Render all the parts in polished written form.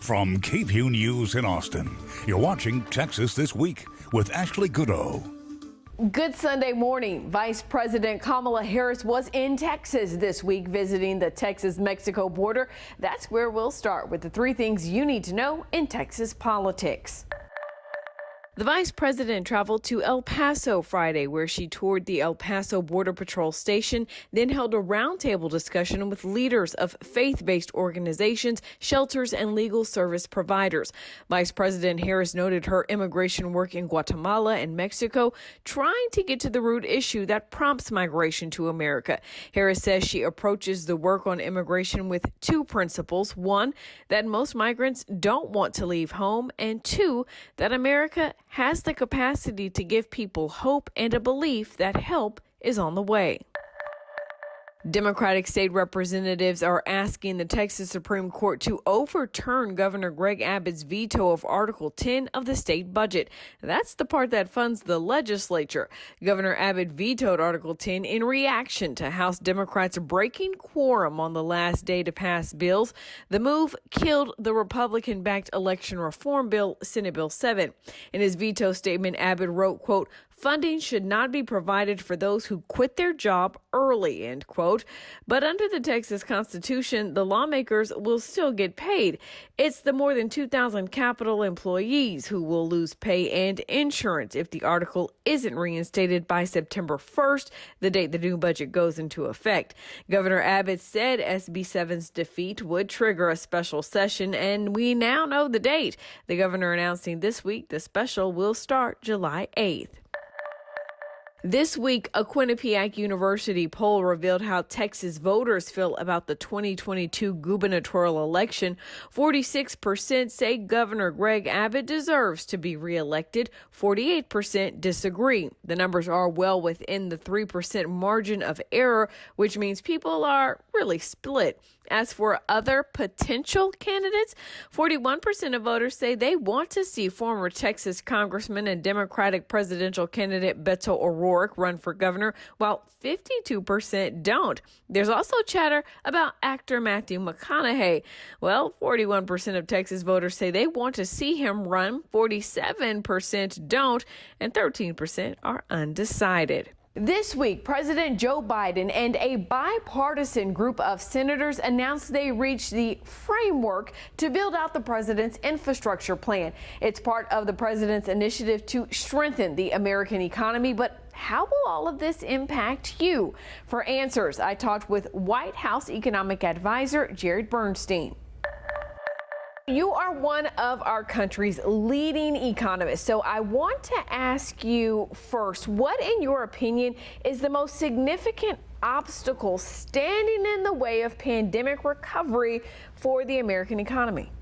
From KVUE News in Austin, you're watching Texas This Week with Ashley Goodo. Good Sunday morning. Vice President Kamala Harris was in Texas this week visiting the Texas-Mexico border. That's where we'll start with the three things you need to know in Texas politics. The vice president traveled to El Paso Friday, where she toured the El Paso Border Patrol station, then held a roundtable discussion with leaders of faith-based organizations, shelters, and legal service providers. Vice President Harris noted her immigration work in Guatemala and Mexico, trying to get to the root issue that prompts migration to America. Harris says she approaches the work on immigration with two principles. One, that most migrants don't want to leave home, and two, that America has the capacity to give people hope and a belief that help is on the way. Democratic state representatives are asking the Texas Supreme Court to overturn Governor Greg Abbott's veto of Article 10 of the state budget. That's the part that funds the legislature. Governor Abbott vetoed Article 10 in reaction to House Democrats breaking quorum on the last day to pass bills. The move killed the Republican-backed election reform bill, Senate Bill 7. In his veto statement, Abbott wrote, quote, "Funding should not be provided for those who quit their job early," end quote. But under the Texas Constitution, the lawmakers will still get paid. It's the more than 2,000 Capitol employees who will lose pay and insurance if the article isn't reinstated by September 1st, the date the new budget goes into effect. Governor Abbott said SB 7's defeat would trigger a special session, and we now know the date. The governor announcing this week the special will start July 8th. This week, a Quinnipiac University poll revealed how Texas voters feel about the 2022 gubernatorial election. 46% say Governor Greg Abbott deserves to be reelected. 48% disagree. The numbers are well within the 3% margin of error, which means people are really split. As for other potential candidates, 41% of voters say they want to see former Texas Congressman and Democratic presidential candidate Beto O'Rourke run for governor, while 52% don't. There's also chatter about actor Matthew McConaughey. Well, 41% of Texas voters say they want to see him run, 47% don't, and 13% are undecided. This week, President Joe Biden and a bipartisan group of senators announced they reached the framework to build out the president's infrastructure plan. It's part of the president's initiative to strengthen the American economy. But how will all of this impact you? For answers, I talked with White House economic advisor Jared Bernstein. You are one of our country's leading economists, so I want to ask you first, what, in your opinion, is the most significant obstacle standing in the way of pandemic recovery for the American economy?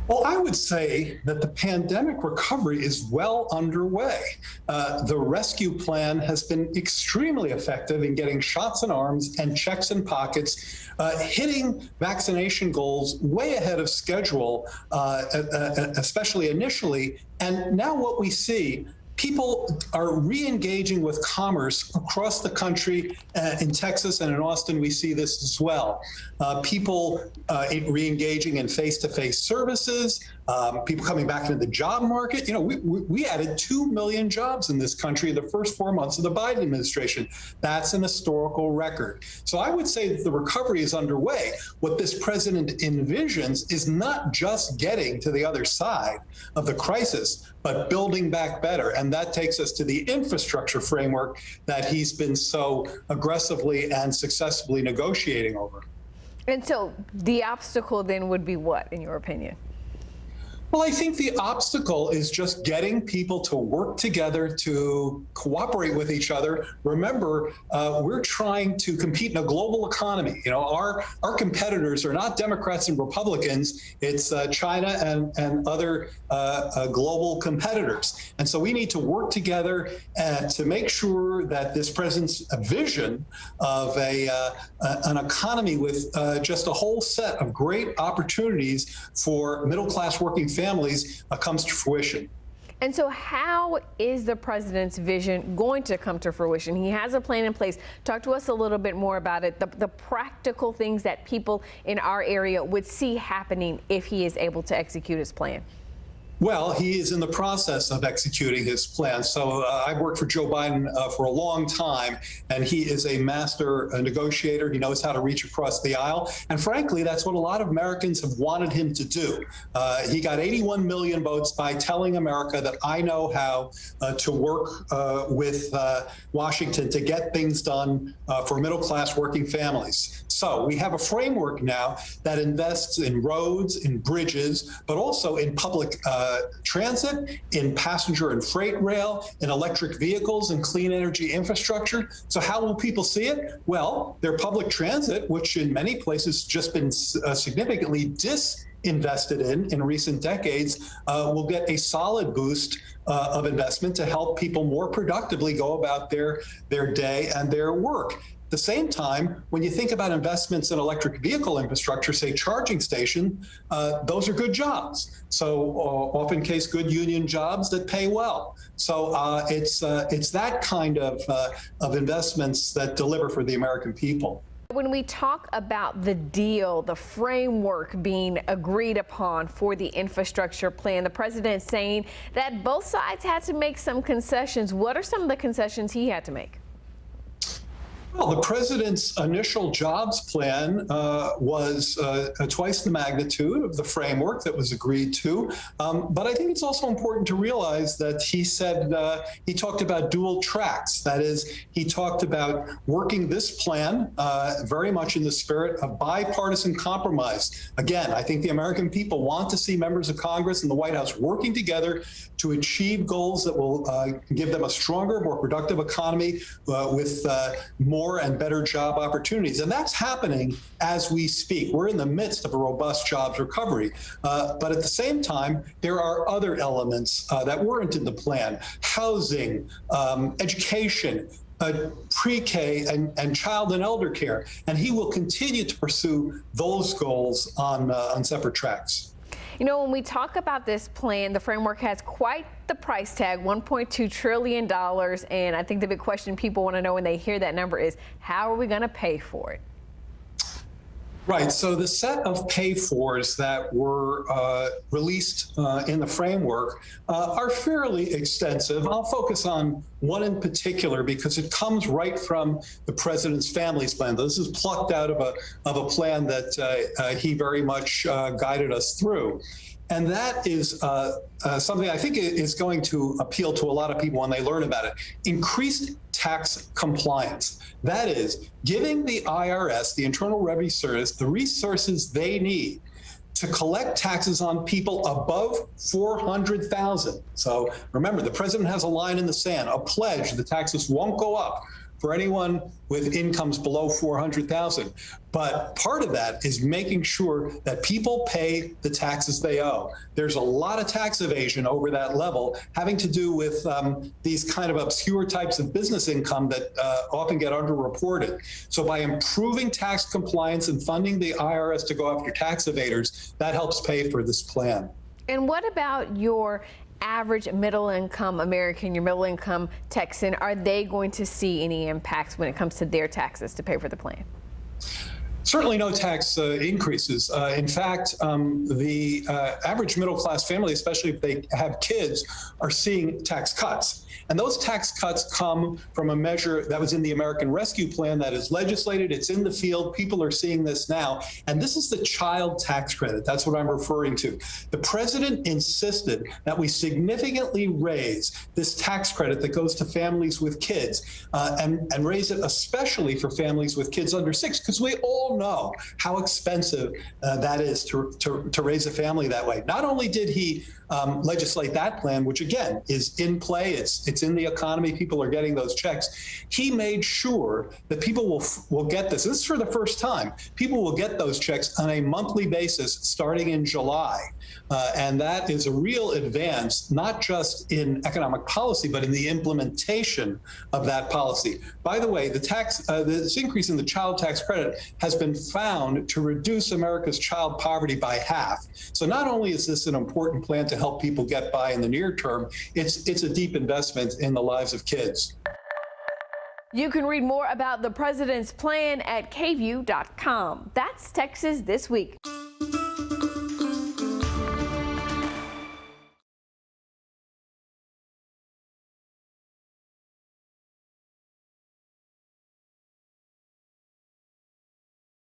Well, I would say that the pandemic recovery is well underway. The rescue plan has been extremely effective in getting shots in arms and checks in pockets, hitting vaccination goals way ahead of schedule, especially initially. And now what we see, people are re-engaging with commerce across the country. In Texas and in Austin, we see this as well. People re-engaging in face-to-face services, people coming back into the job market. You know, we added 2 million jobs in this country in the first 4 months of the Biden administration. That's an historical record. So I would say that the recovery is underway. What this president envisions is not just getting to the other side of the crisis, but building back better. And that takes us to the infrastructure framework that he's been so aggressively and successfully negotiating over. And so the obstacle then would be what, in your opinion? Well, I think the obstacle is just getting people to work together, to cooperate with each other. Remember, we're trying to compete in a global economy. You know, our competitors are not Democrats and Republicans. It's China and other global competitors. And so we need to work together to make sure that this president's vision of an economy with just a whole set of great opportunities for middle-class working families comes to fruition. And so how is the president's vision going to come to fruition? He has a plan in place. Talk to us a little bit more about it, the practical things that people in our area would see happening if he is able to execute his plan. Well, he is in the process of executing his plan. So I've worked for Joe Biden for a long time, and he is a master negotiator. He knows how to reach across the aisle. And frankly, that's what a lot of Americans have wanted him to do. He got 81 million votes by telling America that I know how to work with Washington to get things done for middle-class working families. So we have a framework now that invests in roads, in bridges, but also in public transit, in passenger and freight rail, in electric vehicles, and clean energy infrastructure. So how will people see it? Well, their public transit, which in many places just been significantly disinvested in recent decades, will get a solid boost of investment to help people more productively go about their day and their work. At the same time, when you think about investments in electric vehicle infrastructure, say charging station, those are good jobs. So often case good union jobs that pay well. So it's that kind of investments that deliver for the American people. When we talk about the deal, the framework being agreed upon for the infrastructure plan, the president saying that both sides had to make some concessions. What are some of the concessions he had to make? Well, the president's initial jobs plan was twice the magnitude of the framework that was agreed to. But I think it's also important to realize that he said he talked about dual tracks. That is, he talked about working this plan very much in the spirit of bipartisan compromise. Again, I think the American people want to see members of Congress and the White House working together to achieve goals that will give them a stronger, more productive economy with more and better job opportunities. And that's happening as we speak. We're in the midst of a robust jobs recovery. But at the same time, there are other elements that weren't in the plan: housing, education, pre-K and child and elder care. And he will continue to pursue those goals on separate tracks. You know, when we talk about this plan, the framework has quite the price tag, $1.2 trillion. And I think the big question people want to know when they hear that number is, how are we going to pay for it? Right. So the set of pay-fors that were released in the framework are fairly extensive. I'll focus on one in particular because it comes right from the president's family's plan. This is plucked out of a plan that he very much guided us through. And that is something I think is going to appeal to a lot of people when they learn about it. Increased tax compliance. That is, giving the IRS, the Internal Revenue Service, the resources they need to collect taxes on people above $400,000. So remember, the president has a line in the sand, a pledge the taxes won't go up for anyone with incomes below $400,000. But part of that is making sure that people pay the taxes they owe. There's a lot of tax evasion over that level, having to do with these kind of obscure types of business income that often get underreported. So by improving tax compliance and funding the IRS to go after tax evaders, that helps pay for this plan. And what about your average middle-income American, your middle-income Texan? Are they going to see any impacts when it comes to their taxes to pay for the plan? Certainly no tax increases. In fact, the average middle-class family, especially if they have kids, are seeing tax cuts. And those tax cuts come from a measure that was in the American Rescue Plan that is legislated. It's in the field. People are seeing this now. And this is the child tax credit. That's what I'm referring to. The president insisted that we significantly raise this tax credit that goes to families with kids and raise it especially for families with kids under 6, because we all know how expensive that is to raise a family that way. Not only did he legislate that plan, which again is in play, it's in the economy, people are getting those checks. He made sure that people will get this. This is for the first time. People will get those checks on a monthly basis starting in July. And that is a real advance, not just in economic policy, but in the implementation of that policy. By the way, this increase in the child tax credit has been found to reduce America's child poverty by half. So not only is this an important plan to help people get by in the near term, it's a deep investment in the lives of kids. You can read more about the president's plan at KVUE.com. That's Texas This Week.